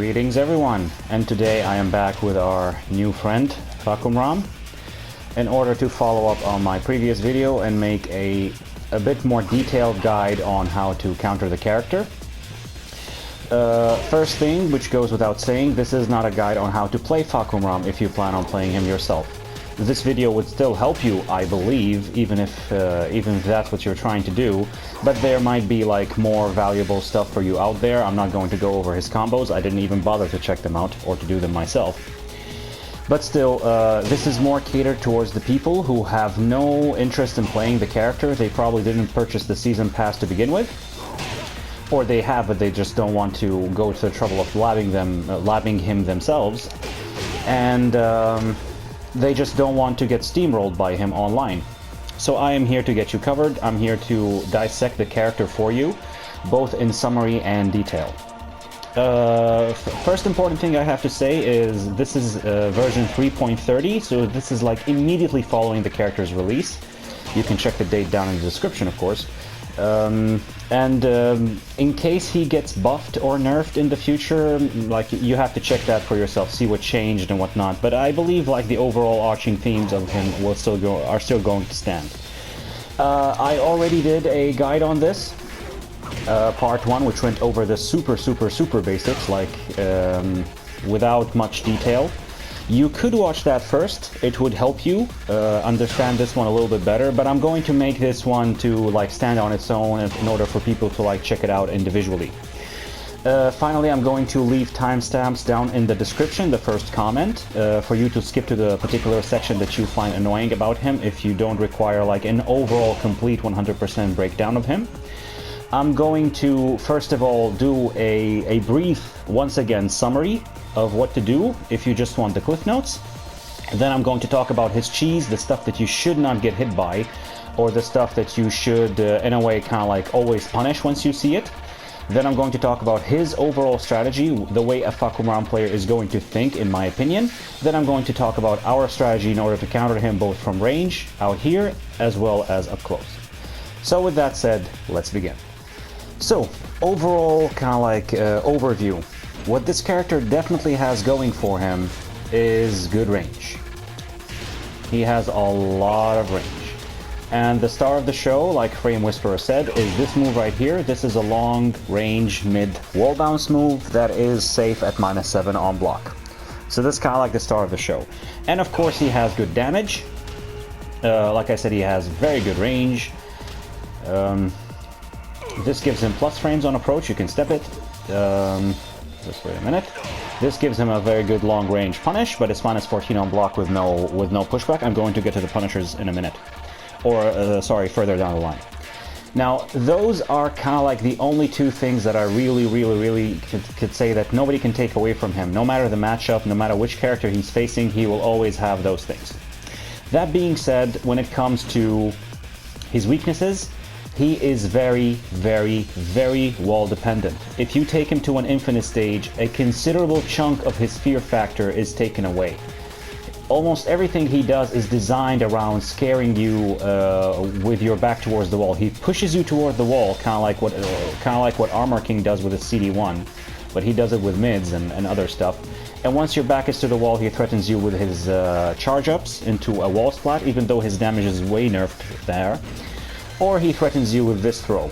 Greetings everyone, and today I am back with our new friend Fahkumram in order to follow up on my previous video and make a bit more detailed guide on how to counter the character. First thing, which goes without saying, this is not a guide on how to play Fahkumram if you plan on playing him yourself. This video would still help you, I believe, even if that's what you're trying to do, but there might be like more valuable stuff for you out there. I'm not going to go over his combos. I didn't even bother to check them out or to do them myself. But still, this is more catered towards the people who have no interest in playing the character. They probably didn't purchase the season pass to begin with, or they have, but they just don't want to go to the trouble of labbing him themselves, and they just don't want to get steamrolled by him online. So I am here to get you covered. I'm here to dissect the character for you, both in summary and detail. First important thing I have to say is this is version 3.30, so this is like immediately following the character's release. You can check the date down in the description, of course. In case he gets buffed or nerfed in the future, like, you have to check that for yourself, see what changed and whatnot. But I believe like the overall arching themes of him are still going to stand. I already did a guide on this, part 1, which went over the super basics, like without much detail. You could watch that first. It would help you understand this one a little bit better, but I'm going to make this one to like stand on its own in order for people to like check it out individually. Finally, I'm going to leave timestamps down in the description, the first comment, for you to skip to the particular section that you find annoying about him if you don't require like an overall complete 100% breakdown of him. I'm going to first of all do a brief, once again, summary of what to do if you just want the cliff notes. Then I'm going to talk about his cheese, the stuff that you should not get hit by, or the stuff that you should in a way kind of like always punish once you see it. Then I'm going to talk about his overall strategy, the way a Fahkumram player is going to think, in my opinion. Then I'm going to talk about our strategy in order to counter him both from range, out here, as well as up close. So with that said, let's begin. So, overall kind of like overview. What this character definitely has going for him is good range. He has a lot of range. And the star of the show, like Frame Whisperer said, is this move right here. This is a long range mid wall bounce move that is safe at -7 on block. So this is kind of like the star of the show. And of course he has good damage. Like I said, he has very good range. This gives him plus frames on approach. You can step it. Just wait a minute. This gives him a very good long range punish, but it's -14 on block with no pushback. I'm going to get to the punishers in a minute, or sorry, further down the line. Now those are kind of like the only two things that I really could say that nobody can take away from him. No matter the matchup, no matter which character he's facing, he will always have those things. That being said, when it comes to his weaknesses, he is very wall dependent. If you take him to an infinite stage, a considerable chunk of his fear factor is taken away. Almost everything he does is designed around scaring you with your back towards the wall. He pushes you toward the wall, kind of like what Armor King does with his CD1, but he does it with mids and other stuff. And once your back is to the wall, he threatens you with his charge-ups into a wall splat, even though his damage is way nerfed there. Or he threatens you with this throw.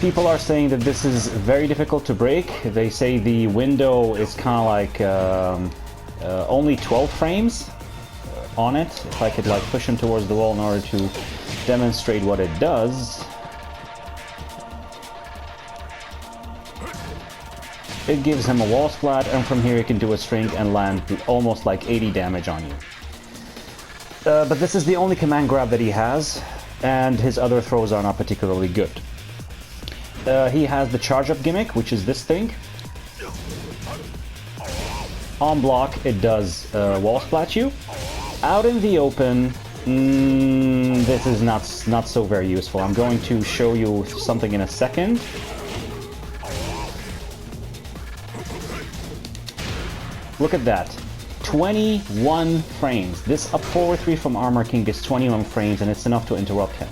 People are saying that this is very difficult to break. They say the window is kind of like only 12 frames on it. If I could like push him towards the wall in order to demonstrate what it does. It gives him a wall splat, and from here he can do a string and land almost like 80 damage on you. But this is the only command grab that he has, and his other throws are not particularly good. He has the charge up gimmick, which is this thing. On block, it does wall splat you. Out in the open, this is not so very useful. I'm going to show you something in a second. Look at that. 21 frames. This up forward 3 from Armor King gets 21 frames, and it's enough to interrupt him.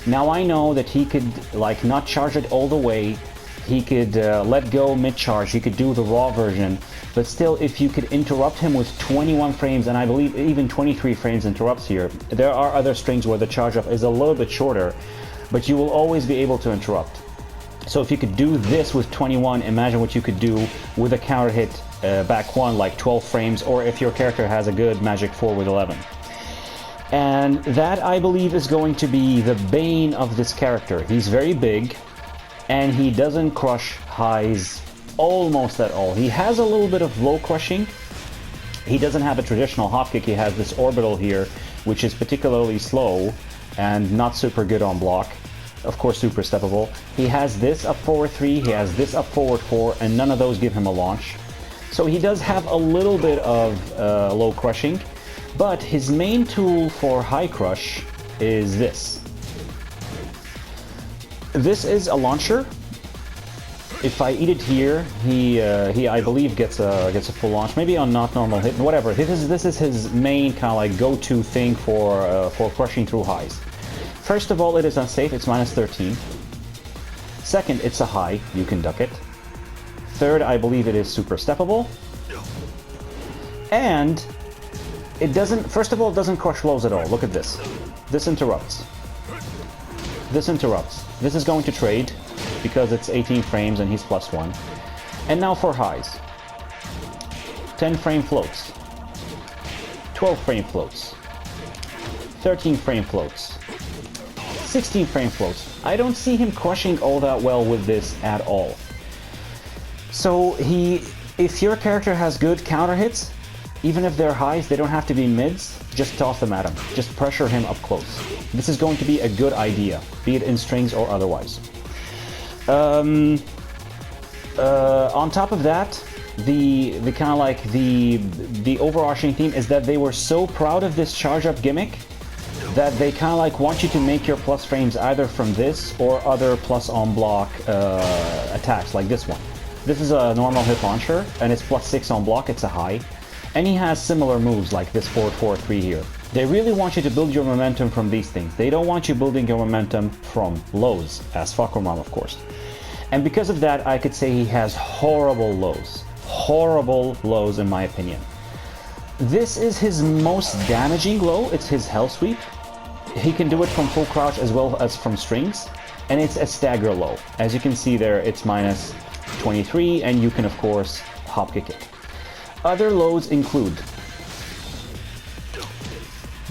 Now I know that he could like not charge it all the way, He could let go mid-charge, he could do the raw version, but still, if you could interrupt him with 21 frames, and I believe even 23 frames interrupts here, there are other strings where the charge-off is a little bit shorter, but you will always be able to interrupt. So if you could do this with 21, imagine what you could do with a counter hit back 1, like 12 frames, or if your character has a good Magic 4 with 11. And that, I believe, is going to be the bane of this character. He's very big, and he doesn't crush highs almost at all. He has a little bit of low crushing. He doesn't have a traditional hop kick. He has this orbital here, which is particularly slow and not super good on block. Of course, super steppable. He has this up forward 3, he has this up forward 4, and none of those give him a launch. So he does have a little bit of low crushing, but his main tool for high crush is this. This is a launcher. If I eat it here, he I believe gets a full launch, maybe on not normal hit, whatever. This is his main kind of like go-to thing for crushing through highs. First of all, it is unsafe. It's -13. Second, it's a high. You can duck it. Third, I believe it is super steppable. And it doesn't. First of all, it doesn't crush lows at all. Look at this. This interrupts. This interrupts. This is going to trade because it's 18 frames and he's +1. And now for highs. 10 frame floats. 12 frame floats. 13 frame floats. 16 frame floats. I don't see him crushing all that well with this at all. So if your character has good counter hits, even if they're highs, they don't have to be mids, just toss them at him. Just pressure him up close. This is going to be a good idea, be it in strings or otherwise. On top of that, the kind of like the overarching theme is that they were so proud of this charge up gimmick that they kind of like want you to make your plus frames either from this or other plus on block attacks like this one. This is a normal hit launcher and it's +6 on block, it's a high. And he has similar moves like this 4-4-3 here. They really want you to build your momentum from these things. They don't want you building your momentum from lows, as Fahkumram of course. And because of that, I could say he has horrible lows. Horrible lows in my opinion. This is his most damaging low, it's his hell sweep. He can do it from full crouch as well as from strings, and it's a stagger low. As you can see there, it's -23, and you can of course hop kick it. Other lows include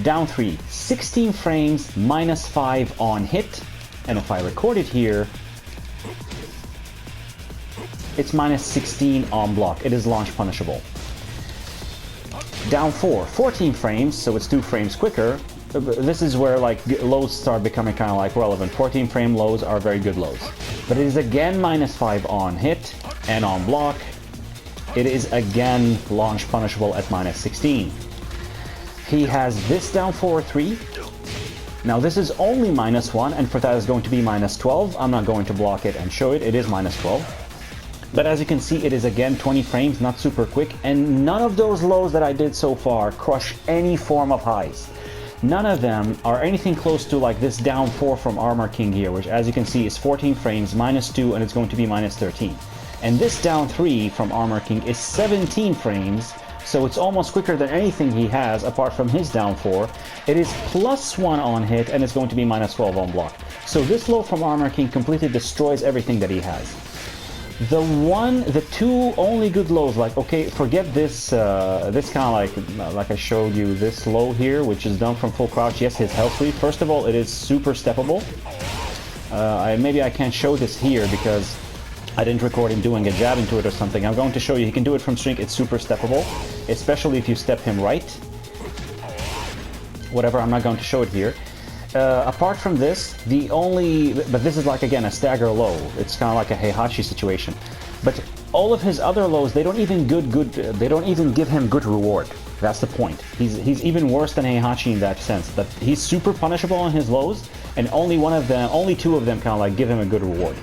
down 3, 16 frames, -5 on hit, and if I record it here, it's -16 on block. It is launch punishable. Down 4, 14 frames, so it's 2 frames quicker. This is where like lows start becoming kind of like relevant. 14 frame lows are very good lows. But it is again -5 on hit and on block. It is again launch punishable at -16. He has this down forward 3. Now this is only -1, and for that is going to be -12. I'm not going to block it and show it. It is -12. But as you can see, it is again 20 frames, not super quick, and none of those lows that I did so far crush any form of highs. None of them are anything close to like this down 4 from Armor King here, which as you can see is 14 frames, -2, and it's going to be -13. And this down 3 from Armor King is 17 frames, so it's almost quicker than anything he has apart from his down 4. It is +1 on hit, and it's going to be -12 on block. So this low from Armor King completely destroys everything that he has. The two only good lows, like, okay, forget this, this kind of like I showed you, this low here, which is done from full crouch. Yes, his health sweep. First of all, it is super steppable. Maybe I can't show this here because I didn't record him doing a jab into it or something. I'm going to show you, he can do it from string. It's super steppable, especially if you step him right. Whatever, I'm not going to show it here. Apart from this, but this is like again a stagger low. It's kind of like a Heihachi situation. But all of his other lows, they don't even they don't even give him good reward. That's the point. He's even worse than Heihachi in that sense. That he's super punishable on his lows, and only two of them kind of like give him a good reward.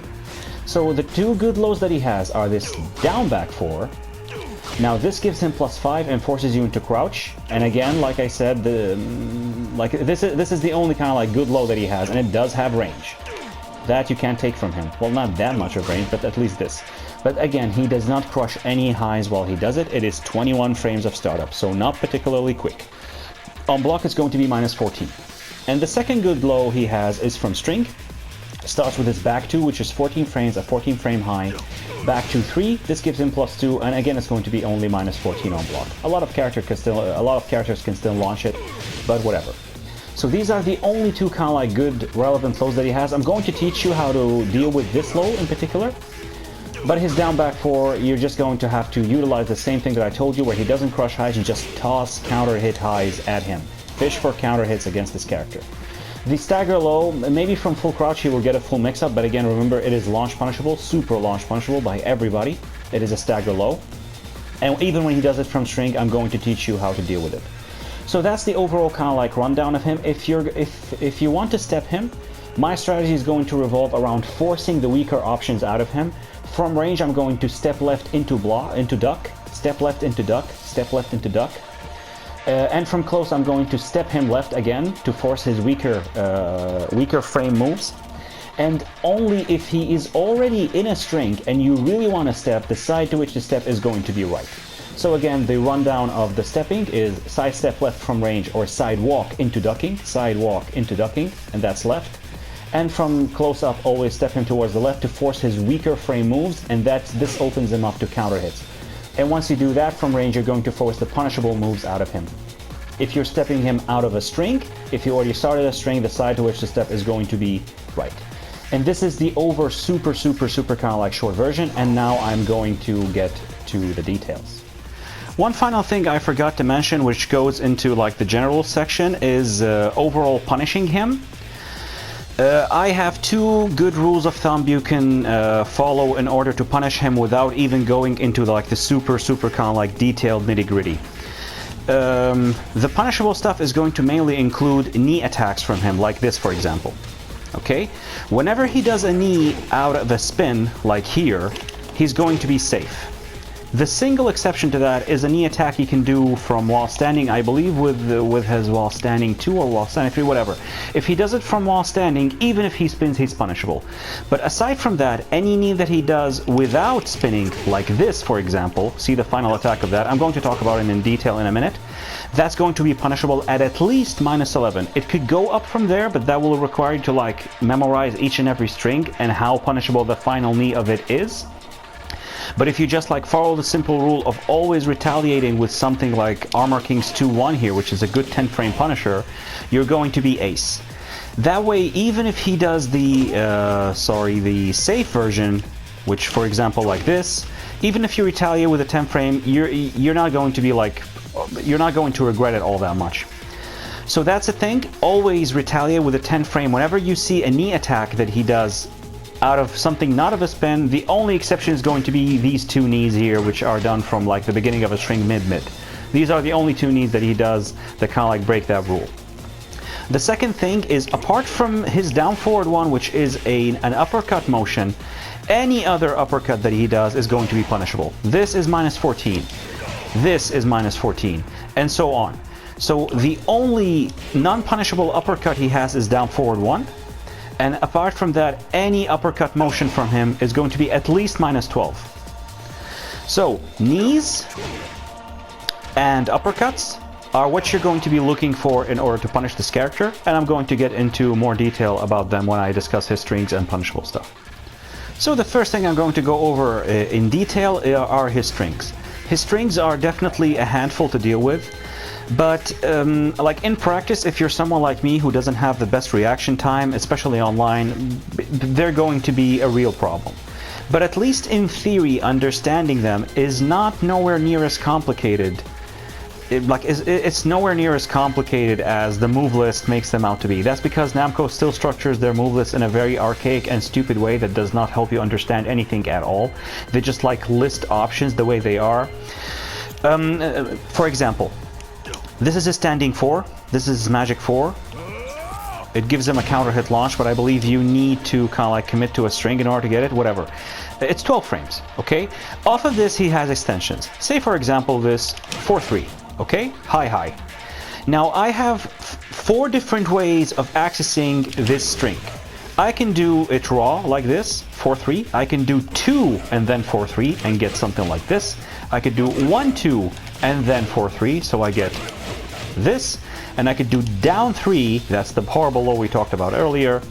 So the two good lows that he has are this down back 4. Now this gives him +5 and forces you into crouch. And again, like I said, this is the only kind of like good low that he has, and it does have range. That you can't take from him. Well, not that much of range, but at least this. But again, he does not crush any highs while he does it. It is 21 frames of startup, so not particularly quick. On block, it's going to be minus 14. And the second good low he has is from string. Starts with his back 2, which is 14 frames, a 14 frame high. Back 2 3, this gives him plus 2, and again it's going to be only minus 14 on block. A lot of characters can still launch it, but whatever. So these are the only two kind of like good relevant lows that he has. I'm going to teach you how to deal with this low in particular. But his down back 4, you're just going to have to utilize the same thing that I told you, where he doesn't crush highs, you just toss counter hit highs at him. Fish for counter hits against this character. The stagger low, maybe from full crouch he will get a full mix-up, but again, remember, it is launch punishable, super launch punishable by everybody. It is a stagger low. And even when he does it from string, I'm going to teach you how to deal with it. So that's the overall kind of like rundown of him. If you want to step him, my strategy is going to revolve around forcing the weaker options out of him. From range, I'm going to step left into duck, step left into duck, step left into duck. And from close, I'm going to step him left again to force his weaker frame moves. And only if he is already in a string and you really want to step, the side to which the step is going to be right. So again, the rundown of the stepping is side step left from range, or side walk into ducking, and that's left. And from close up, always step him towards the left to force his weaker frame moves, and this opens him up to counter hits. And once you do that from range, you're going to force the punishable moves out of him. If you're stepping him out of a string, if you already started a string, the side to which the step is going to be right. And this is the super kind of like short version, and now I'm going to get to the details. One final thing I forgot to mention, which goes into like the general section, is overall punishing him. I have two good rules of thumb you can follow in order to punish him without even going into like the super kind of like detailed nitty-gritty. The punishable stuff is going to mainly include knee attacks from him, like this for example. Okay? Whenever he does a knee out of a spin, like here, he's going to be safe. The single exception to that is a knee attack he can do from while standing, I believe with his while standing 2 or while standing 3, whatever. If he does it from while standing, even if he spins, he's punishable. But aside from that, any knee that he does without spinning, like this for example, see the final attack of that, I'm going to talk about it in detail in a minute, that's going to be punishable at least minus 11. It could go up from there, but that will require you to like memorize each and every string and how punishable the final knee of it is. But if you just like follow the simple rule of always retaliating with something like Armor King's 2-1 here, which is a good 10 frame punisher, you're going to be ace. That way, even if he does the safe version, which for example like this, even if you retaliate with a 10 frame, you're not going to be like, you're not going to regret it all that much. So that's the thing, always retaliate with a 10 frame whenever you see a knee attack that he does out of something not of a spin. The only exception is going to be these two knees here, which are done from like the beginning of a string mid. These are the only two knees that he does that kind of like break that rule. The second thing is, apart from his down forward one, which is an uppercut motion, any other uppercut that he does is going to be punishable. This is minus 14. This is minus 14, and so on. So the only non-punishable uppercut he has is down forward 1. And apart from that, any uppercut motion from him is going to be at least minus 12. So, knees and uppercuts are what you're going to be looking for in order to punish this character, and I'm going to get into more detail about them when I discuss his strings and punishable stuff. So the first thing I'm going to go over in detail are his strings. His strings are definitely a handful to deal with. But like in practice, if you're someone like me who doesn't have the best reaction time, especially online, they're going to be a real problem. But at least in theory, understanding them is nowhere near as complicated. It's nowhere near as complicated as the move list makes them out to be. That's because Namco still structures their move list in a very archaic and stupid way that does not help you understand anything at all. They just like list options the way they are. For example, this is his standing 4, this is his magic 4. It gives him a counter hit launch, but I believe you need to kind of like commit to a string in order to get it, whatever. It's 12 frames, okay? Off of this he has extensions. Say for example this 4-3, okay? High. Now I have 4 different ways of accessing this string. I can do it raw like this, 4-3. I can do 2 and then 4-3 and get something like this. I could do 1-2 and then 4-3, so I get this. And I could do down 3, that's the horrible low we talked about earlier,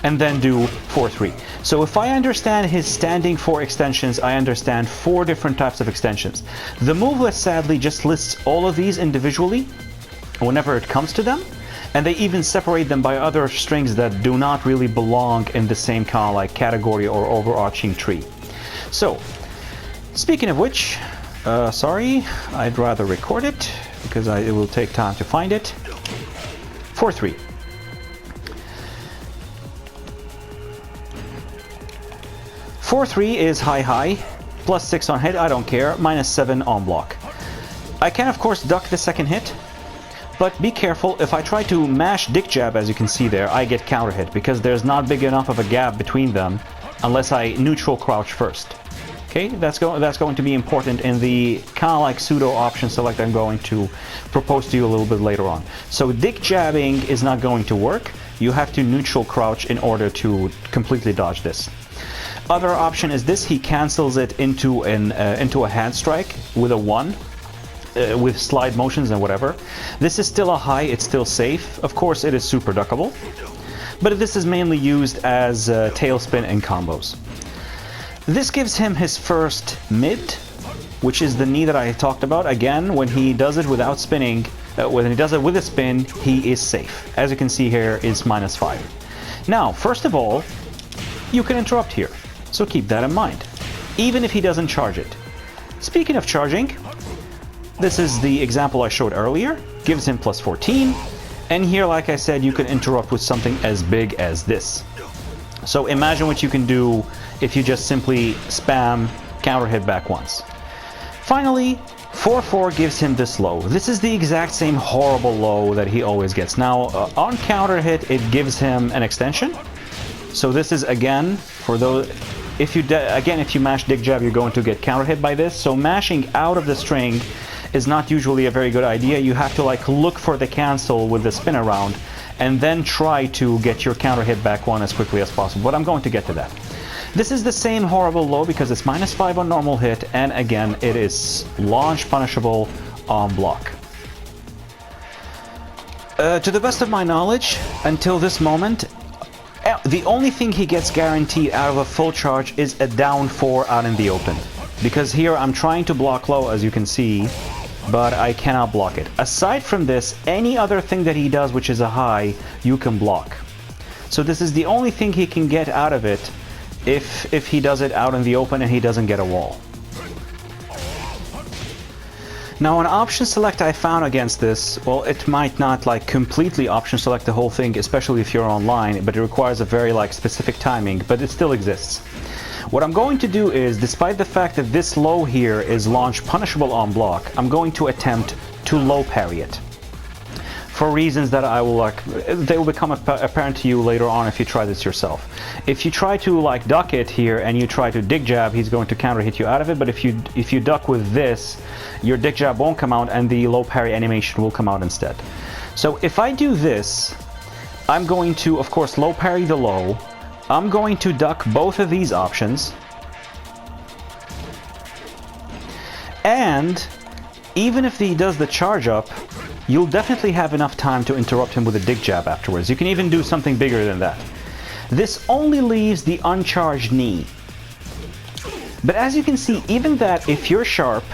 and then do 4-3. So if I understand his standing 4 extensions, I understand 4 different types of extensions. The move list sadly just lists all of these individually whenever it comes to them, and they even separate them by other strings that do not really belong in the same kind of like category or overarching tree. So, speaking of which, sorry, I'd rather record it because it will take time to find it. 4-3. 4-3 is high, plus 6 on hit, I don't care, minus 7 on block. I can of course duck the second hit, but be careful, if I try to mash dick jab, as you can see there, I get counter hit, because there's not big enough of a gap between them, unless I neutral crouch first. Okay, that's going to be important in the kind of like pseudo option select I'm going to propose to you a little bit later on. So dick jabbing is not going to work, you have to neutral crouch in order to completely dodge this. Other option is this, he cancels it into a hand strike with a 1. With slide motions and whatever. This is still a high, it's still safe. Of course it is super duckable, but this is mainly used as tailspin and combos. This gives him his first mid, which is the knee that I talked about. Again, when he does it without spinning, when he does it with a spin, he is safe. As you can see here, is minus 5. Now, first of all, you can interrupt here, so keep that in mind, even if he doesn't charge it. Speaking of charging, this is the example I showed earlier, gives him plus 14, and here, like I said, you can interrupt with something as big as this. So imagine what you can do if you just simply spam counter hit back once. Finally, 4-4 gives him this low. This is the exact same horrible low that he always gets. Now, on counter hit, it gives him an extension. So this is, again, for those... If you mash dick jab, you're going to get counter hit by this. So mashing out of the string is not usually a very good idea. You have to like look for the cancel with the spin around and then try to get your counter hit back 1 as quickly as possible. But I'm going to get to that. This is the same horrible low because it's minus 5 on normal hit, and again, it is launch punishable on block. To the best of my knowledge, until this moment, the only thing he gets guaranteed out of a full charge is a down 4 out in the open. Because here I'm trying to block low, as you can see, but I cannot block it. Aside from this, any other thing that he does which is a high, you can block. So this is the only thing he can get out of it if he does it out in the open and he doesn't get a wall. Now an option select I found against this, well, it might not like completely option select the whole thing, especially if you're online, but it requires a very like specific timing, but it still exists. What I'm going to do is, despite the fact that this low here is launch punishable on block, I'm going to attempt to low parry it. For reasons that I will like, they will become apparent to you later on if you try this yourself. If you try to like duck it here and you try to dick jab, he's going to counter hit you out of it, but if you duck with this, your dick jab won't come out and the low parry animation will come out instead. So if I do this, I'm going to, of course, low parry the low. I'm going to duck both of these options, and even if he does the charge up, you'll definitely have enough time to interrupt him with a dick jab afterwards. You can even do something bigger than that. This only leaves the uncharged knee. But as you can see, even that, if you're sharp,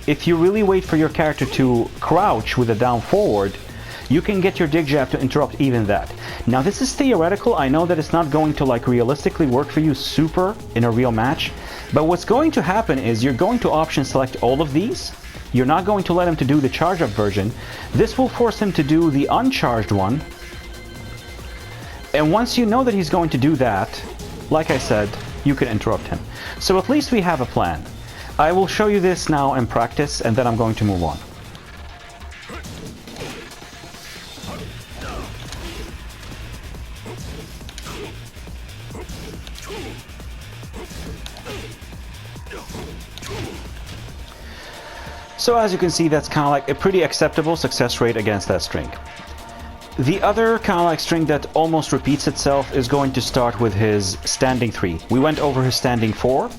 if you really wait for your character to crouch with a down forward, you can get your dick jab to interrupt even that. Now this is theoretical, I know that it's not going to like realistically work for you super in a real match, but what's going to happen is you're going to option select all of these. You're not going to let him to do the charge up version. This will force him to do the uncharged one. And once you know that he's going to do that, like I said, you can interrupt him. So at least we have a plan. I will show you this now in practice, and then I'm going to move on. So as you can see, that's kind of like a pretty acceptable success rate against that string. The other kind of like string that almost repeats itself is going to start with his standing 3. We went over his standing 4,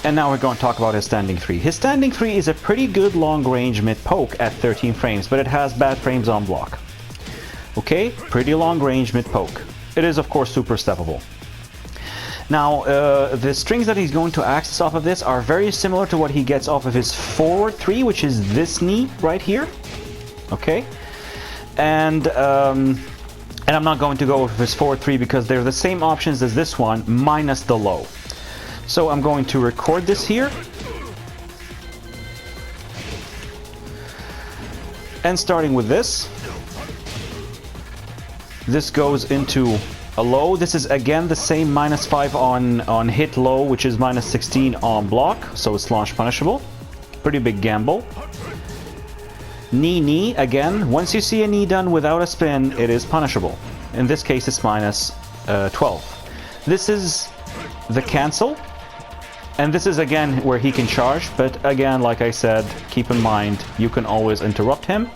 and now we're going to talk about his standing 3. His standing 3 is a pretty good long-range mid-poke at 13 frames, but it has bad frames on block. Okay, pretty long-range mid-poke. It is, of course, super steppable. Now, the strings that he's going to access off of this are very similar to what he gets off of his forward 3, which is this knee right here. Okay? And I'm not going to go with his forward 3 because they're the same options as this one, minus the low. So I'm going to record this here. And starting with this. This goes into a low. This is again the same -5 on hit low, which is -16 on block. So it's launch punishable. Pretty big gamble. Knee, knee, again, once you see a knee done without a spin, it is punishable. In this case, it's -12. This is the cancel, and this is again where he can charge, but again, like I said, keep in mind, you can always interrupt him.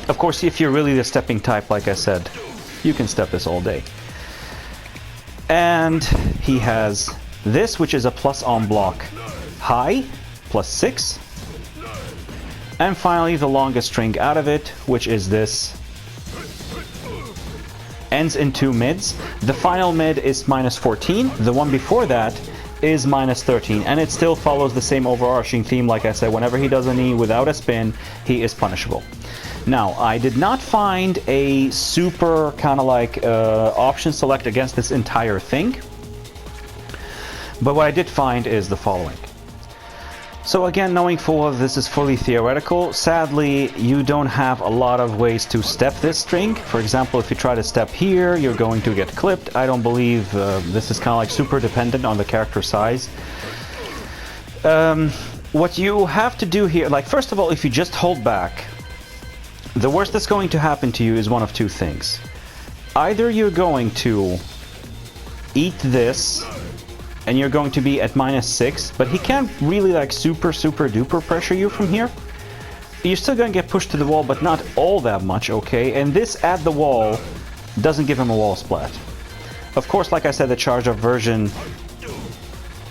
Of course, if you're really the stepping type, like I said, you can step this all day. And he has this, which is a plus on block high, +6. And finally, the longest string out of it, which is this, ends in 2 mids. The final mid is -14. The one before that is -13. And it still follows the same overarching theme. Like I said, whenever he does a knee without a spin, he is punishable. Now, I did not find a super kind of like option select against this entire thing. But what I did find is the following. So again, knowing full well this is fully theoretical, sadly you don't have a lot of ways to step this string. For example, if you try to step here, you're going to get clipped. I don't believe this is kind of like super dependent on the character size. What you have to do here, like first of all, if you just hold back, the worst that's going to happen to you is one of two things. Either you're going to eat this and you're going to be at -6, but he can't really like super duper pressure you from here. You're still going to get pushed to the wall, but not all that much, okay? And this at the wall doesn't give him a wall splat. Of course, like I said, the charge up version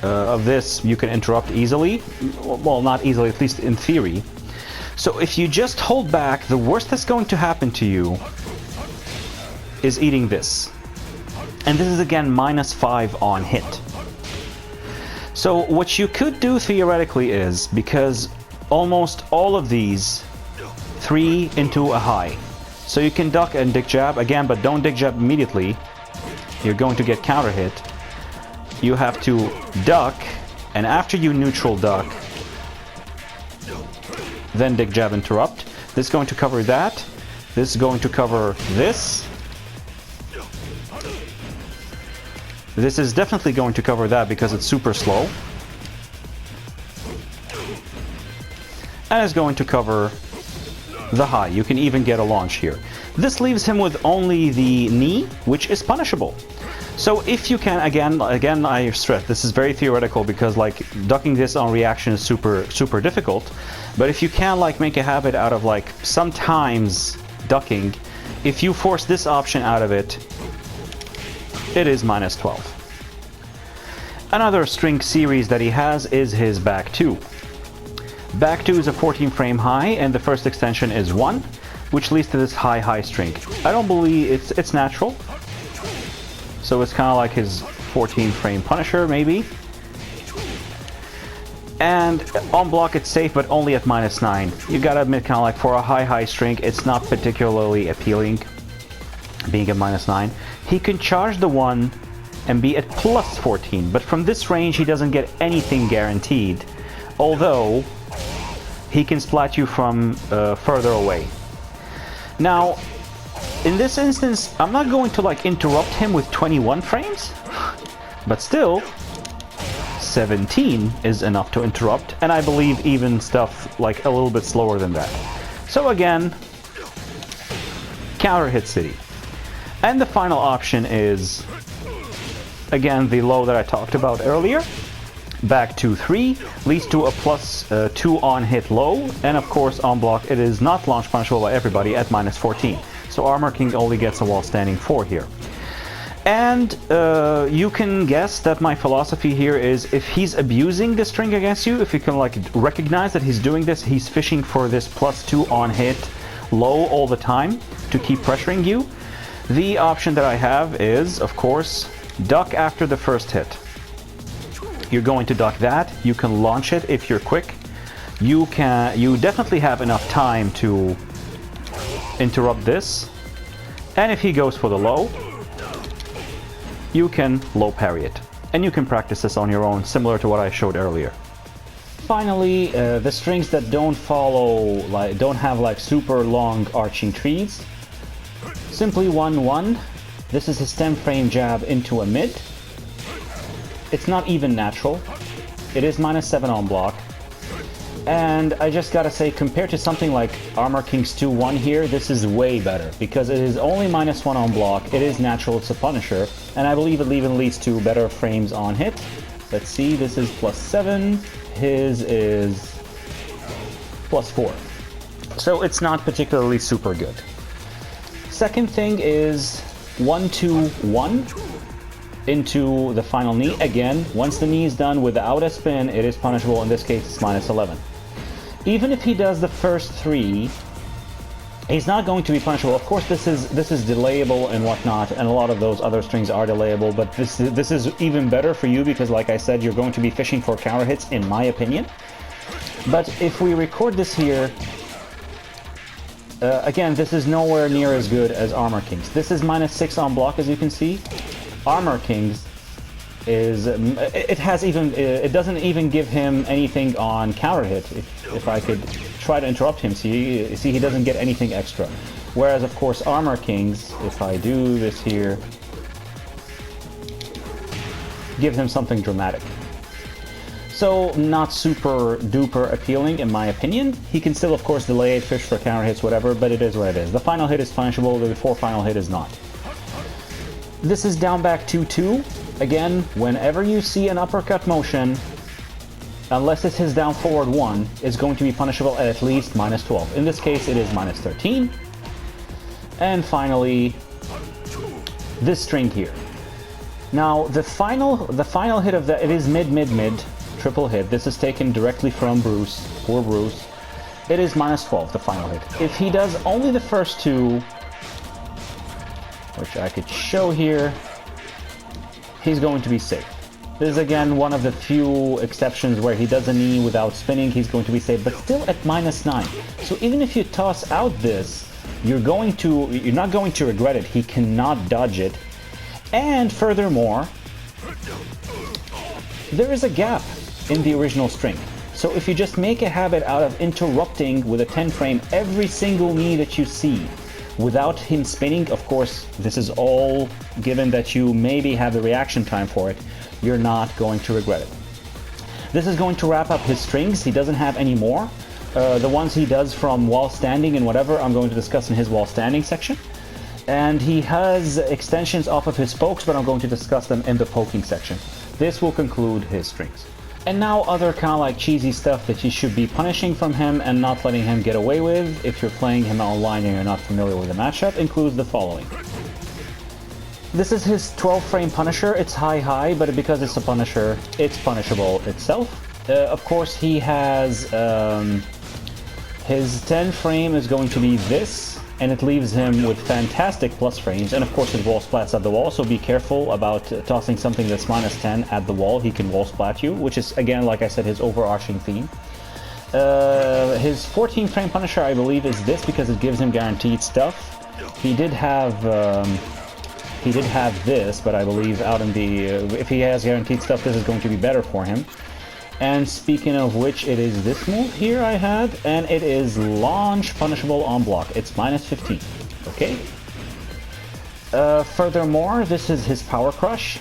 of this you can interrupt easily. Well, not easily, at least in theory. So if you just hold back, the worst that's going to happen to you is eating this. And this is again -5 on hit. So what you could do theoretically is, because almost all of these 3 into a high. So you can duck and dick jab again, but don't dick jab immediately. You're going to get counter hit. You have to duck, and after you neutral duck, then dick jab interrupt. This is going to cover that. This is going to cover this. This is definitely going to cover that because it's super slow. And it's going to cover the high. You can even get a launch here. This leaves him with only the knee, which is punishable. So if you can, again, I stress, this is very theoretical because like ducking this on reaction is super difficult. But if you can like make a habit out of like sometimes ducking, if you force this option out of it, it is -12. Another string series that he has is his back 2. Back 2 is a 14 frame high, and the first extension is 1, which leads to this high string. I don't believe it's natural. So it's kind of like his 14 frame Punisher, maybe. And on block it's safe, but only at -9. You gotta admit, kind of like for a high string, it's not particularly appealing, being at -9. He can charge the 1 and be at +14, but from this range he doesn't get anything guaranteed, although he can splat you from further away. Now, in this instance, I'm not going to like interrupt him with 21 frames, but still, 17 is enough to interrupt, and I believe even stuff like a little bit slower than that. So again, counter hit city. And the final option is, again, the low that I talked about earlier. back to 3, leads to a +2 on hit low, and of course on block it is not launch punishable by everybody at -14. So Armor King only gets a while standing 4 here. And you can guess that my philosophy here is, if he's abusing the string against you, if you can like recognize that he's doing this, he's fishing for this +2 on hit low all the time to keep pressuring you, the option that I have is, of course, duck after the first hit. You're going to duck that. You can launch it if you're quick. You definitely have enough time to interrupt this. And if he goes for the low, you can low parry it. And you can practice this on your own, similar to what I showed earlier. Finally, the strings that don't have like super long arching trees. Simply 1-1. This is his 10 frame jab into a mid. It's not even natural. It is -7 on block. And I just gotta say, compared to something like Armor King's 2-1 here, this is way better, because it is only -1 on block, it is natural, it's a Punisher, and I believe it even leads to better frames on hit. Let's see, this is +7, his is +4. So it's not particularly super good. Second thing is 1-2-1. Into the final knee. Again, once the knee is done without a spin, it is punishable. In this case, it's -11. Even if he does the first 3, he's not going to be punishable. Of course, this is delayable and whatnot, and a lot of those other strings are delayable, but this is even better for you because, like I said, you're going to be fishing for counter hits, in my opinion. But if we record this here, again, this is nowhere near as good as Armor King's. This is -6 on block, as you can see. Armor King's is it doesn't even give him anything on counter hit. If I could try to interrupt him, see he doesn't get anything extra. Whereas of course Armor King's, if I do this here, gives him something dramatic. So not super duper appealing in my opinion. He can still of course delay it, fish for counter hits, whatever, but it is what it is. The final hit is punishable, the before final hit is not. This is down back 2-2. Again, whenever you see an uppercut motion, unless it's his down forward 1, it's going to be punishable at least -12. In this case, it is -13. And finally, this string here. Now, the final hit of that, it is mid, triple hit. This is taken directly from Bruce, poor Bruce. It is -12, the final hit. If he does only the first 2, which I could show here, he's going to be safe. This is again one of the few exceptions where he does a knee without spinning, he's going to be safe, but still at -9. So even if you toss out this, you're not going to regret it. He cannot dodge it. And furthermore, there is a gap in the original string. So if you just make a habit out of interrupting with a 10 frame every single knee that you see, without him spinning, of course, this is all given that you maybe have the reaction time for it, you're not going to regret it. This is going to wrap up his strings. He doesn't have any more. The ones he does from while standing and whatever, I'm going to discuss in his while standing section. And he has extensions off of his pokes, but I'm going to discuss them in the poking section. This will conclude his strings. And now other kind of like cheesy stuff that you should be punishing from him and not letting him get away with if you're playing him online and you're not familiar with the matchup includes the following. This is his 12 frame Punisher. It's high, but because it's a Punisher, it's punishable itself. Of course, he has his 10 frame is going to be this, and it leaves him with fantastic plus frames, and of course his wall splats at the wall, so be careful about tossing something that's -10 at the wall. He can wall splat you, which is, again, like I said, his overarching theme. His 14 frame Punisher, I believe, is this because it gives him guaranteed stuff. He did have this, but I believe out in the if he has guaranteed stuff, this is going to be better for him. And speaking of which, it is this move here I had, and it is launch punishable on block. It's -15. Okay. Furthermore, this is his Power Crush.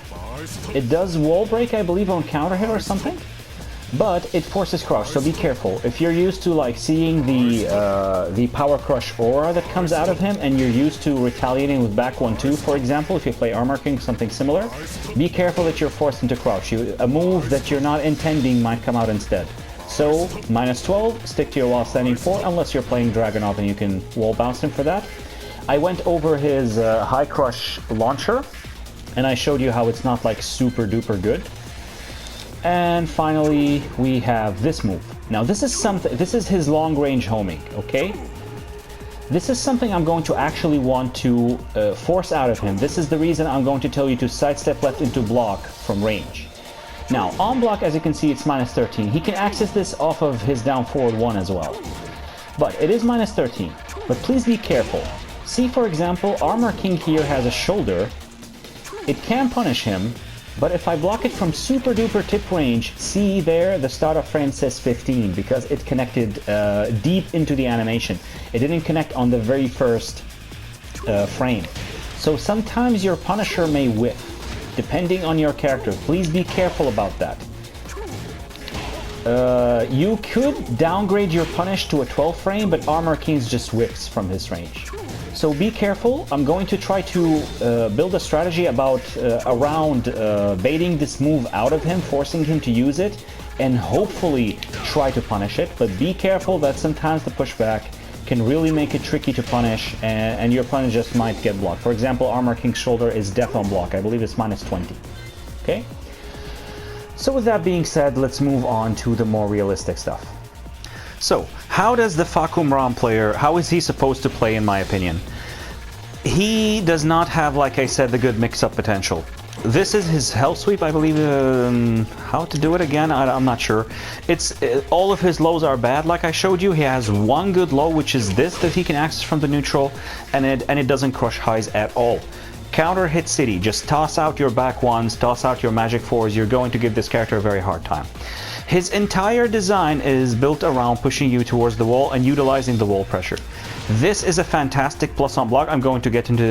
It does wall break, I believe, on counter hit or something. but it forces crush, so be careful. If you're used to like seeing the power crush aura that comes out of him, and you're used to retaliating with back 1-2, for example, if you play Armor King, something similar, be careful that you're forced into crouch. A move that you're not intending might come out instead. So, -12, stick to your while standing 4, unless you're playing Dragunov and you can wall bounce him for that. I went over his high crush launcher, and I showed you how it's not like super duper good. And finally, we have this move. Now, this is his long-range homing, okay? This is something I'm going to actually want to force out of him. This is the reason I'm going to tell you to sidestep left into block from range. Now, on block, as you can see, it's -13. He can access this off of his down forward 1 as well. But it is -13. But please be careful. See, for example, Armor King here has a shoulder. It can punish him. But if I block it from super duper tip range, see there, the start of frame says 15 because it connected deep into the animation. It didn't connect on the very first frame. So sometimes your punisher may whiff, depending on your character. Please be careful about that. You could downgrade your punish to a 12 frame, but Armor King just whiffs from his range. So be careful. I'm going to try to build a strategy around baiting this move out of him, forcing him to use it, and hopefully try to punish it. But be careful that sometimes the pushback can really make it tricky to punish, and your punish just might get blocked. For example, Armor King's shoulder is death on block. I believe it's -20. Okay? So with that being said, let's move on to the more realistic stuff. So, how does the Fahkumram player, how is he supposed to play in my opinion? He does not have, like I said, the good mix-up potential. This is his hell sweep, I believe. How to do it again? I'm not sure. All of his lows are bad, like I showed you. He has one good low, which is this, that he can access from the neutral, and it doesn't crush highs at all. Counter hit city, just toss out your back ones, toss out your magic fours. You're going to give this character a very hard time. His entire design is built around pushing you towards the wall and utilizing the wall pressure. This is a fantastic plus on block. I'm going to get into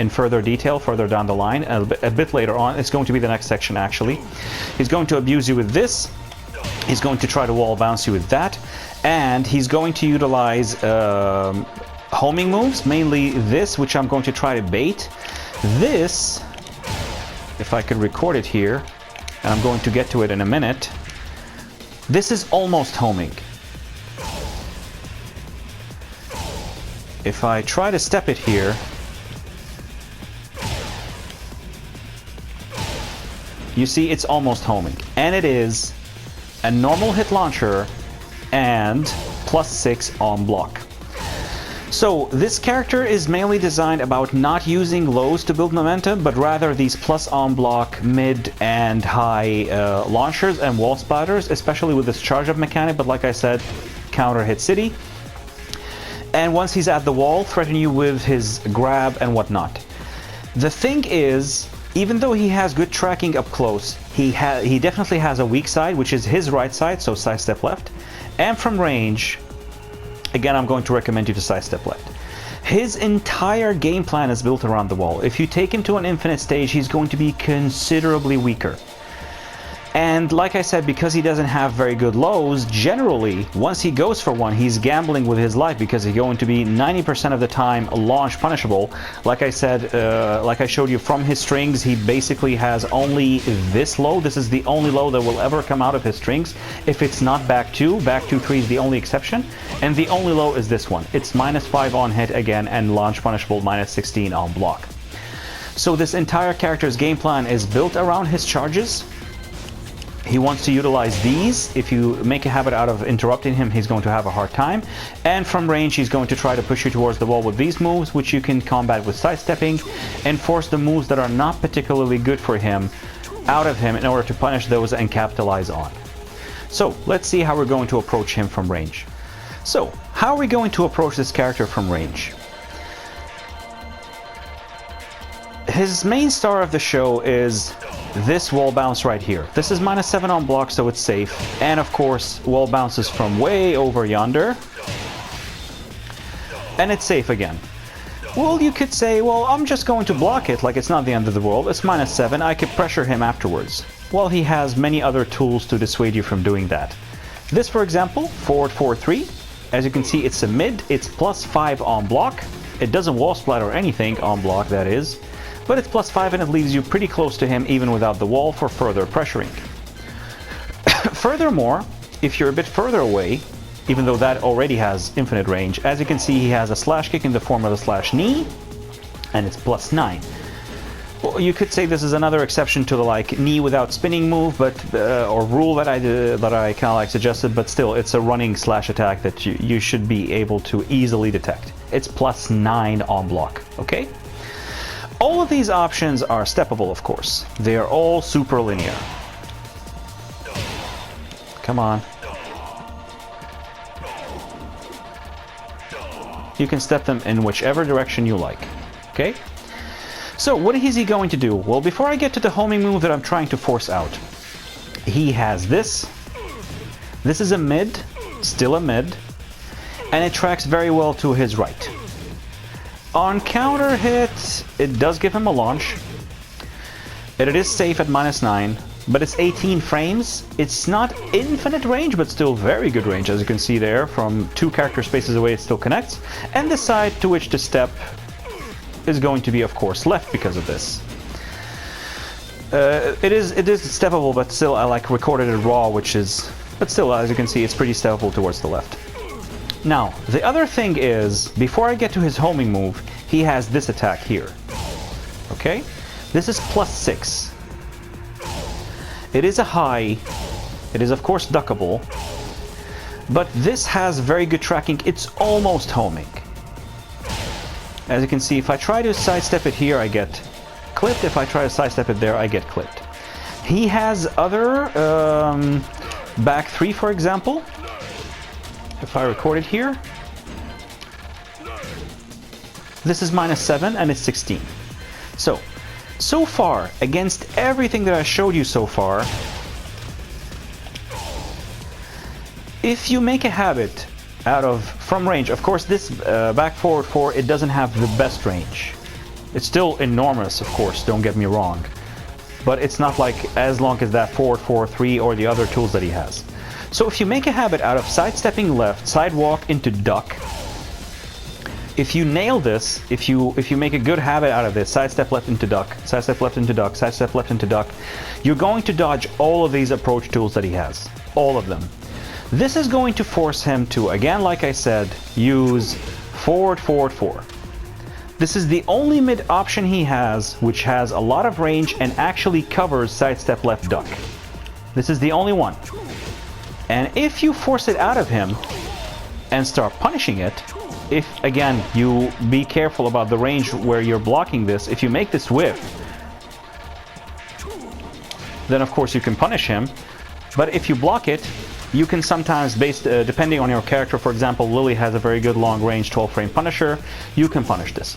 in further detail further down the line, a bit later on. It's going to be the next section, actually. He's going to abuse you with this. He's going to try to wall bounce you with that. And he's going to utilize homing moves, mainly this, which I'm going to try to bait. This, if I could record it here, and I'm going to get to it in a minute. This is almost homing. If I try to step it here, you see it's almost homing. And it is a normal hit launcher and +6 on block. So this character is mainly designed about not using lows to build momentum, but rather these plus on block, mid and high launchers and wall splatters, especially with this charge up mechanic, but like I said, counter hit city. And once he's at the wall, threaten you with his grab and whatnot. The thing is, even though he has good tracking up close, he definitely has a weak side, which is his right side, so sidestep left. And from range, again, I'm going to recommend you to sidestep left. His entire game plan is built around the wall. If you take him to an infinite stage, he's going to be considerably weaker. And like I said, because he doesn't have very good lows, generally, once he goes for one, he's gambling with his life because he's going to be 90% of the time launch punishable. Like I said, like I showed you from his strings, he basically has only this low. This is the only low that will ever come out of his strings. If it's not back 2, back 2, 3 is the only exception. And the only low is this one. It's -5 on hit again and launch punishable, -16 on block. So this entire character's game plan is built around his charges. He wants to utilize these. If you make a habit out of interrupting him, he's going to have a hard time. And from range, he's going to try to push you towards the wall with these moves, which you can combat with sidestepping, and force the moves that are not particularly good for him out of him in order to punish those and capitalize on. So let's see how we're going to approach him from range. So how are we going to approach this character from range? His main star of the show is this wall bounce right here. This is -7 on block, so it's safe. And of course, wall bounces from way over yonder. And it's safe again. Well, you could say, well, I'm just going to block it like it's not the end of the world. It's -7. I could pressure him afterwards. Well, he has many other tools to dissuade you from doing that. This, for example, forward 4-3. As you can see, it's a mid. It's +5 on block. It doesn't wall splat or anything on block, that is. But it's +5 and it leaves you pretty close to him even without the wall for further pressuring. Furthermore, if you're a bit further away, even though that already has infinite range, as you can see, he has a slash kick in the form of a slash knee, and it's +9. Well, you could say this is another exception to the like knee without spinning move, but or rule that I kind of like suggested, but still, it's a running slash attack that you should be able to easily detect. It's +9 on block. Okay. All of these options are steppable, of course. They are all super linear. Come on. You can step them in whichever direction you like. Okay? So, what is he going to do? Well, before I get to the homing move that I'm trying to force out, he has this. This is a mid, still a mid, and it tracks very well to his right. On counter hit, it does give him a launch. It is safe at -9, but it's 18 frames. It's not infinite range, but still very good range, as you can see there. From 2 character spaces away, it still connects. And the side to which to step is going to be, of course, left because of this. It is steppable, but still I like recorded it raw, which is... But still, as you can see, it's pretty steppable towards the left. Now, the other thing is, before I get to his homing move, he has this attack here. Okay? This is +6. It is a high. It is, of course, duckable. But this has very good tracking. It's almost homing. As you can see, if I try to sidestep it here, I get clipped. If I try to sidestep it there, I get clipped. He has other back 3, for example. If I record it here, this is -7 and it's 16. So far, against everything that I showed you so far, if you make a habit out of from range, of course this back forward 4, it doesn't have the best range. It's still enormous, of course, don't get me wrong, but it's not like as long as that forward 4-3 or the other tools that he has. So if you make a habit out of sidestepping left, sidewalk into duck, if you nail this, if you make a good habit out of this, sidestep left into duck, sidestep left into duck, sidestep left into duck, you're going to dodge all of these approach tools that he has. All of them. This is going to force him to, again, like I said, use forward 4. This is the only mid option he has, which has a lot of range and actually covers sidestep left duck. This is the only one. And if you force it out of him and start punishing it, if, again, you be careful about the range where you're blocking this, if you make this whiff, then of course you can punish him. But if you block it, you can sometimes, depending on your character, for example, Lily has a very good long range 12 frame punisher, you can punish this.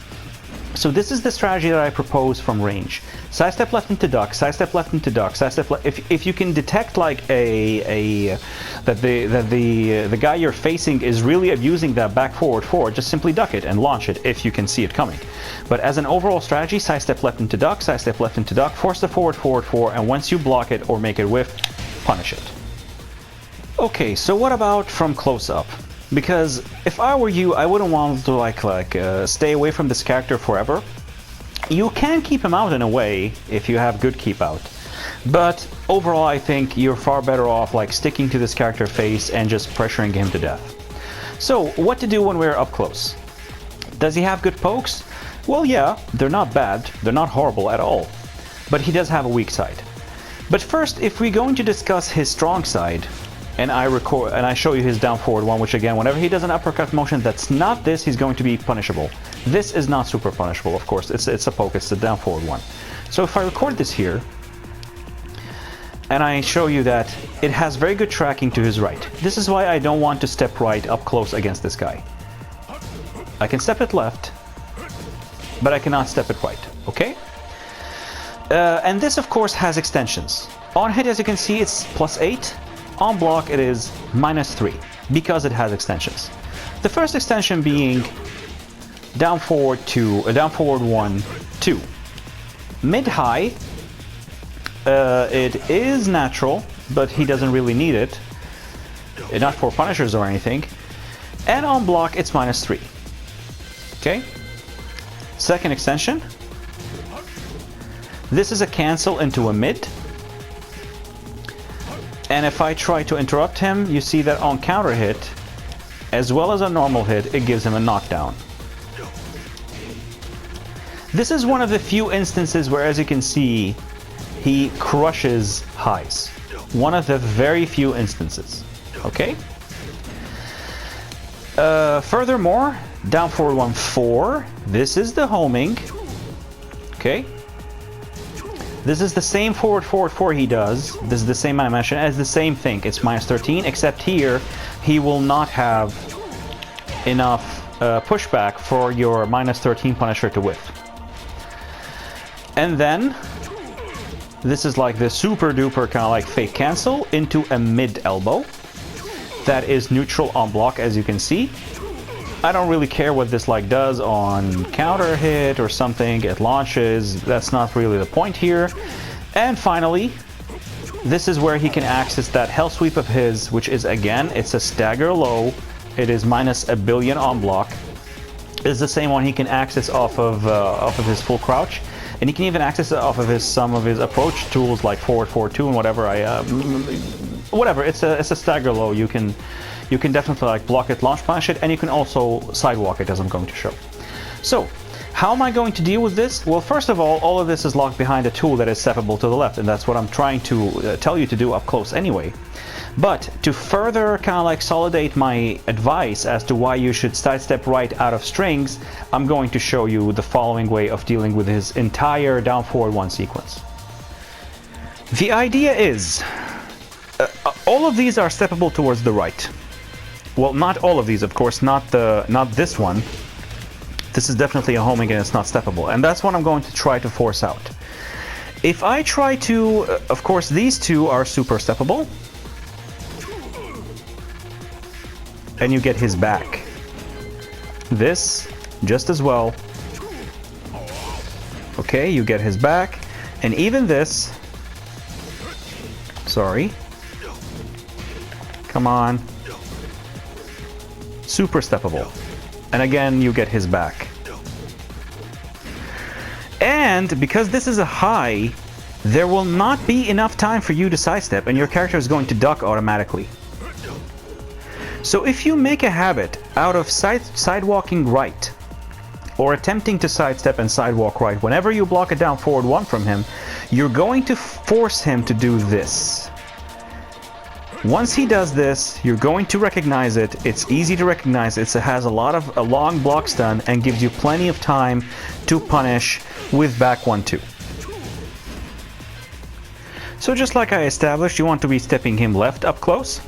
So this is the strategy that I propose from range. Sidestep left into duck, sidestep left into duck, sidestep left. If you can detect like that the guy you're facing is really abusing that back forward 4, just simply duck it and launch it if you can see it coming. But as an overall strategy, sidestep left into duck, sidestep left into duck, force the forward 4, and once you block it or make it whiff, punish it. Okay, so what about from close up? Because if I were you, I wouldn't want to stay away from this character forever. You can keep him out in a way if you have good keep out, but overall I think you're far better off like sticking to this character face and just pressuring him to death. So what to do when we're up close? Does he have good pokes? Well, yeah, they're not bad, they're not horrible at all, but he does have a weak side. But first, if we're going to discuss his strong side, and I show you his down forward one, which again, whenever he does an uppercut motion that's not this, he's going to be punishable. This is not super punishable, of course. It's a poke, it's a down forward one. So if I record this here, and I show you that it has very good tracking to his right. This is why I don't want to step right up close against this guy. I can step it left, but I cannot step it right, okay? And this, of course, has extensions. On hit, as you can see, it's +8. On block, it is -3, because it has extensions. The first extension being down forward 2, down forward 1, 2. Mid-high, it is natural, but he doesn't really need it. Not for punishers or anything. And on block, it's -3. Okay? Second extension. This is a cancel into a mid. And if I try to interrupt him, you see that on counter hit, as well as a normal hit, it gives him a knockdown. This is one of the few instances where, as you can see, he crushes highs. One of the very few instances. Okay? Furthermore, down forward 1, 4. This is the homing. Okay? This is the same forward 4 he does. This is the same animation as the same thing. It's -13, except here he will not have enough pushback for your -13 Punisher to whiff. And then this is like the super duper kind of like fake cancel into a mid elbow. That is neutral on block, as you can see. I don't really care what this like does on counter hit or something. It launches. That's not really the point here. And finally, this is where he can access that hell sweep of his, which is, again, it's a stagger low. It is -1 billion on block. It's the same one he can access off of his full crouch. And he can even access it off of some of his approach tools like forward 4-2 and whatever. Whatever. It's a stagger low. You can definitely like block it, launch punish it, and you can also sidewalk it, as I'm going to show. So, how am I going to deal with this? Well, first of all of this is locked behind a tool that is steppable to the left, and that's what I'm trying to tell you to do up close anyway. But to further kind of like solidate my advice as to why you should sidestep right out of strings, I'm going to show you the following way of dealing with his entire down forward 1 sequence. The idea is, all of these are steppable towards the right. Well, not all of these, of course, not this one. This is definitely a homing and it's not steppable, and that's what I'm going to try to force out. If I try to, of course, these two are super steppable. And you get his back. This, just as well. Okay, you get his back. And even this... Sorry. Come on. Super steppable. And again, you get his back. And because this is a high, there will not be enough time for you to sidestep, and your character is going to duck automatically. So if you make a habit out of sidewalking right, or attempting to sidestep and sidewalk right, whenever you block a down forward 1 from him, you're going to force him to do this. Once he does this, you're going to recognize it. It's easy to recognize. It has a long block stun and gives you plenty of time to punish with back 1-2. So just like I established, you want to be stepping him left up close.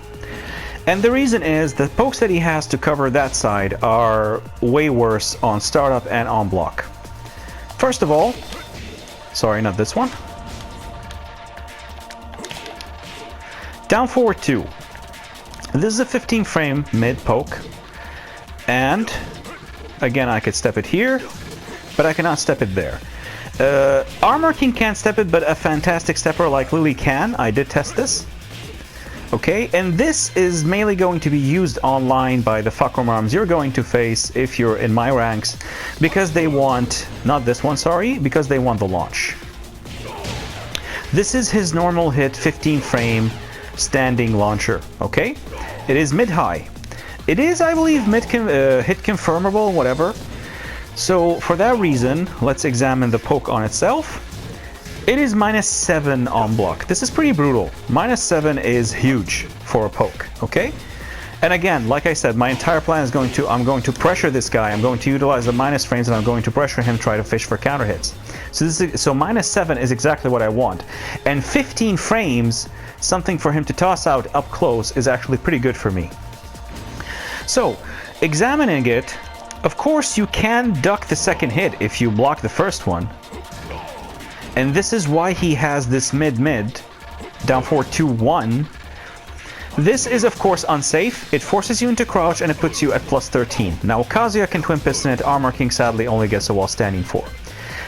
And the reason is the pokes that he has to cover that side are way worse on startup and on block. First of all, sorry, not this one. Down forward 2. This is a 15 frame mid poke. And again, I could step it here, but I cannot step it there. Armor King can't step it, but a fantastic stepper like Lily can. I did test this. Okay, and this is mainly going to be used online by the Fahkumrams you're going to face if you're in my ranks, because they want, not this one, sorry, because they want the launch. This is his normal hit 15 frame standing launcher, okay? It is mid-high. It is, I believe, hit confirmable, whatever. So for that reason, let's examine the poke on itself. It is -7 on block. This is pretty brutal. -7 is huge for a poke, okay? And again, like I said, my entire plan is I'm going to pressure this guy. I'm going to utilize the minus frames and I'm going to pressure him, try to fish for counter hits. So -7 is exactly what I want. And 15 frames, something for him to toss out up close, is actually pretty good for me. So, examining it, of course you can duck the second hit if you block the first one. And this is why he has this mid-mid, down forward 2-1. This is of course unsafe. It forces you into crouch and it puts you at plus 13. Now Kazuya can twin piston it, Armor King sadly only gets a while standing 4.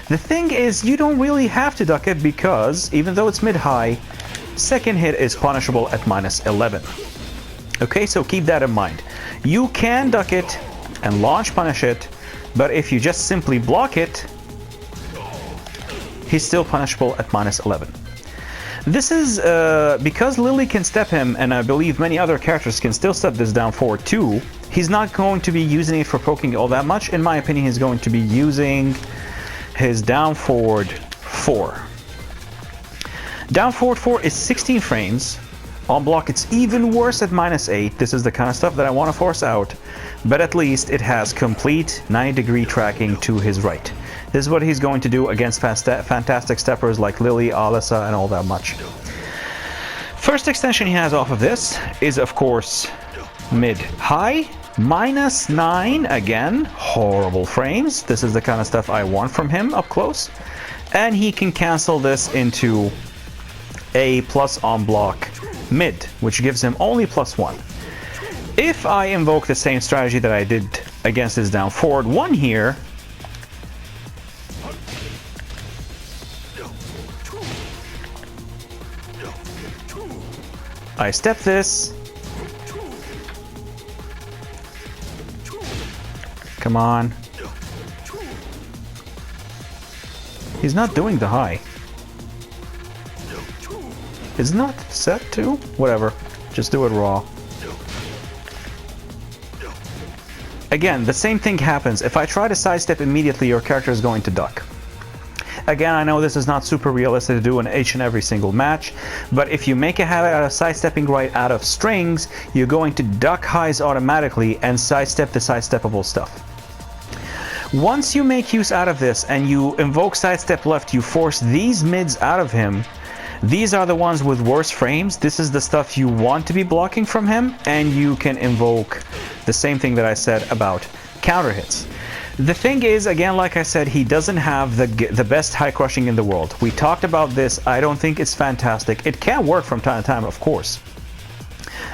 The thing is, you don't really have to duck it because, even though it's mid-high, second hit is punishable at minus 11. Okay, so keep that in mind. You can duck it and launch punish it, but if you just simply block it, he's still punishable at minus 11. This is because Lily can step him, and I believe many other characters can still step this down forward too. He's not going to be using it for poking all that much. In my opinion, he's going to be using his down forward 4. Down forward 4 is 16 frames. On block, it's even worse at minus 8. This is the kind of stuff that I want to force out, but at least it has complete 90-degree tracking to his right. This is what he's going to do against fantastic steppers like Lily, Alyssa, and all that much. First extension he has off of this is, of course, mid-high, minus 9, again, horrible frames. This is the kind of stuff I want from him up close. And he can cancel this into a plus on block mid, which gives him only plus 1. If I invoke the same strategy that I did against his down forward 1 here, I step this. Come on. He's not doing the high. Is not set to? Whatever. Just do it raw. Again, the same thing happens. If I try to sidestep immediately, your character is going to duck. Again, I know this is not super realistic to do in each and every single match, but if you make a habit out of sidestepping right out of strings, you're going to duck highs automatically and sidestep the sidesteppable stuff. Once you make use out of this and you invoke sidestep left, you force these mids out of him. These are the ones with worse frames. This is the stuff you want to be blocking from him, and you can invoke the same thing that I said about counter hits. The thing is, again, like I said, he doesn't have the best high crushing in the world. We talked about this. I don't think it's fantastic. It can work from time to time, of course.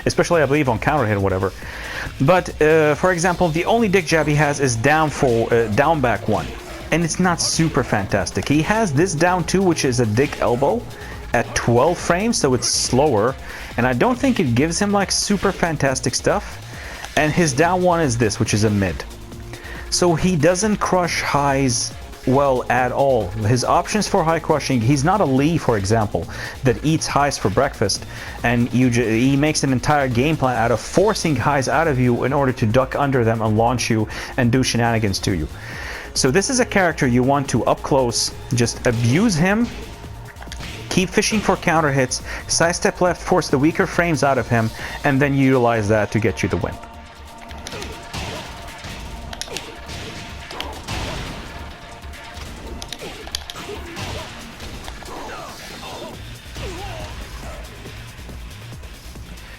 Especially, I believe, on counter hit or whatever. But, for example, the only dick jab he has is down back 1. And it's not super fantastic. He has this down 2, which is a dick elbow at 12 frames, so it's slower. And I don't think it gives him, like, super fantastic stuff. And his down 1 is this, which is a mid. So he doesn't crush highs well at all. His options for high crushing, he's not a Lee, for example, that eats highs for breakfast, and he makes an entire game plan out of forcing highs out of you in order to duck under them and launch you and do shenanigans to you. So this is a character you want to, up close, just abuse him, keep fishing for counter hits, sidestep left, force the weaker frames out of him, and then utilize that to get you the win.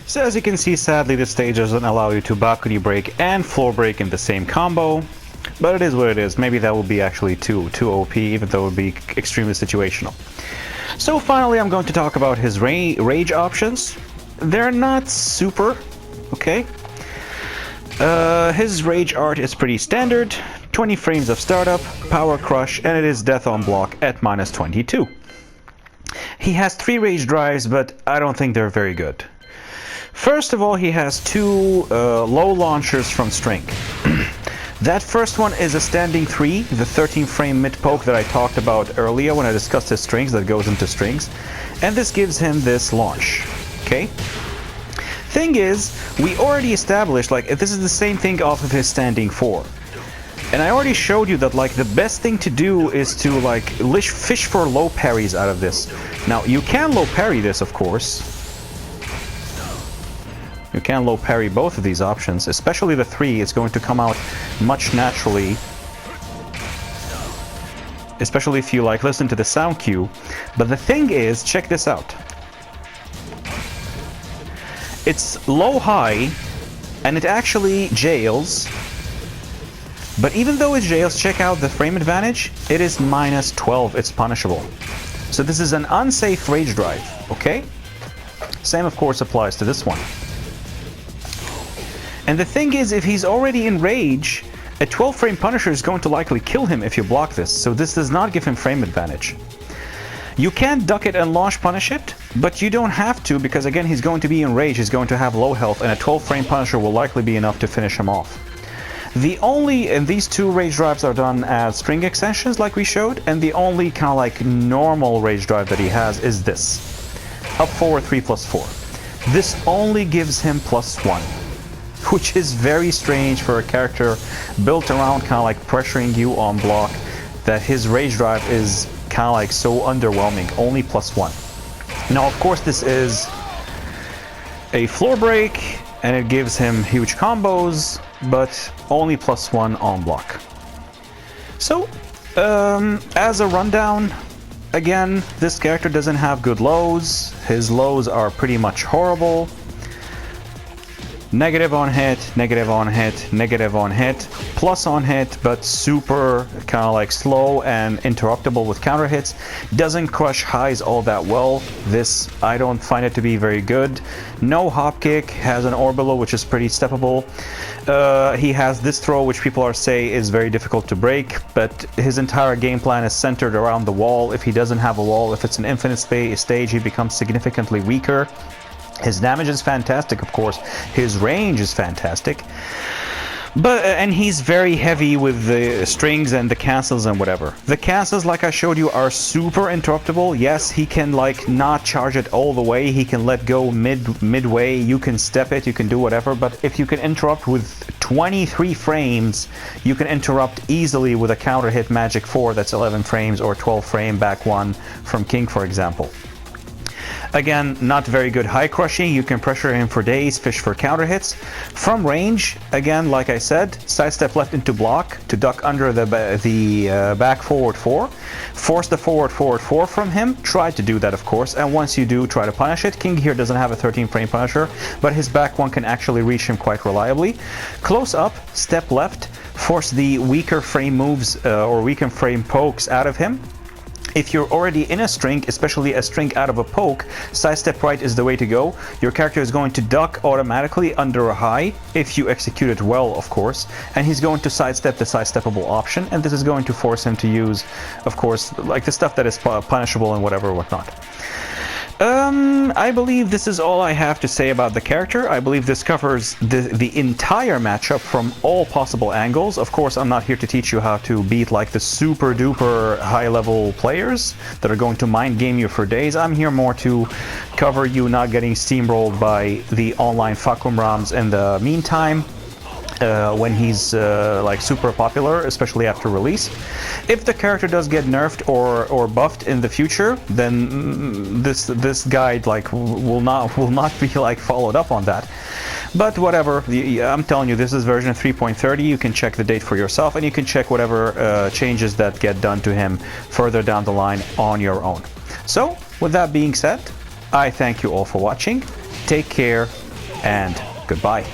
So as you can see, sadly this stage doesn't allow you to balcony break and floor break in the same combo, but it is what it is. Maybe that would be actually too OP, even though it would be extremely situational. So finally I'm going to talk about his rage options. They're not super, okay? His rage art is pretty standard, 20 frames of startup, power crush, and it is death on block at minus 22. He has 3 rage drives, but I don't think they're very good. First of all, he has 2 low launchers from string. That first one is a standing 3, the 13 frame mid poke that I talked about earlier when I discussed his strings, that goes into strings, and this gives him this launch. Okay? Thing is, we already established, like, this is the same thing off of his standing 4. And I already showed you that, like, the best thing to do is to, like, fish for low parries out of this. Now, you can low parry this, of course. You can low parry both of these options, especially the 3. It's going to come out much naturally, especially if you like listen to the sound cue. But the thing is, check this out. It's low high, and it actually jails. But even though it jails, check out the frame advantage. It is minus 12. It's punishable. So this is an unsafe rage drive, okay? Same, of course, applies to this one. And the thing is, if he's already in rage, a 12-frame Punisher is going to likely kill him if you block this, so this does not give him frame advantage. You can duck it and launch punish it, but you don't have to, because again, he's going to be in rage, he's going to have low health, and a 12-frame Punisher will likely be enough to finish him off. And these two rage drives are done as string extensions like we showed, and the only kind of like normal rage drive that he has is this. Up forward 3+4. This only gives him +1, which is very strange for a character built around kind of like pressuring you on block, that his rage drive is kind of like so underwhelming, only +1. Now, of course, this is a floor break, and it gives him huge combos, but only +1 on block. So, as a rundown, again, this character doesn't have good lows. His lows are pretty much horrible. Negative on hit, negative on hit, negative on hit, plus on hit, but super kind of like slow and interruptible with counter hits. Doesn't crush highs all that well. This, I don't find it to be very good. No hop kick, has an Orbilo, which is pretty steppable. He has this throw, which people are saying is very difficult to break, but his entire game plan is centered around the wall. If he doesn't have a wall, if it's an infinite stage, he becomes significantly weaker. His damage is fantastic, of course. His range is fantastic. And he's very heavy with the strings and the cancels and whatever. The cancels, like I showed you, are super interruptible. Yes, he can like not charge it all the way. He can let go midway. You can step it, you can do whatever. But if you can interrupt with 23 frames, you can interrupt easily with a counter hit Magic 4 that's 11 frames or 12 frame back 1 from King, for example. Again, not very good high crushing. You can pressure him for days, fish for counter hits. From range, again, like I said, sidestep left into block to duck under the back forward 4. Force the forward 4 from him. Try to do that, of course, and once you do, try to punish it. King here doesn't have a 13-frame Punisher, but his back 1 can actually reach him quite reliably. Close up, step left, force the weaker frame moves or weaker frame pokes out of him. If you're already in a string, especially a string out of a poke, sidestep right is the way to go. Your character is going to duck automatically under a high, if you execute it well, of course, and he's going to sidestep the sidesteppable option, and this is going to force him to use, of course, like the stuff that is punishable and whatnot. I believe this is all I have to say about the character. I believe this covers the entire matchup from all possible angles. Of course, I'm not here to teach you how to beat like the super duper high level players that are going to mind game you for days. I'm here more to cover you not getting steamrolled by the online Fahkumrams in the meantime. When he's like super popular, especially after release. If the character does get nerfed or buffed in the future, then this guide like will not be like followed up on that. But whatever, I'm telling you, this is version 3.30. You can check the date for yourself, and you can check whatever changes that get done to him further down the line on your own. So, with that being said, I thank you all for watching. Take care, and goodbye.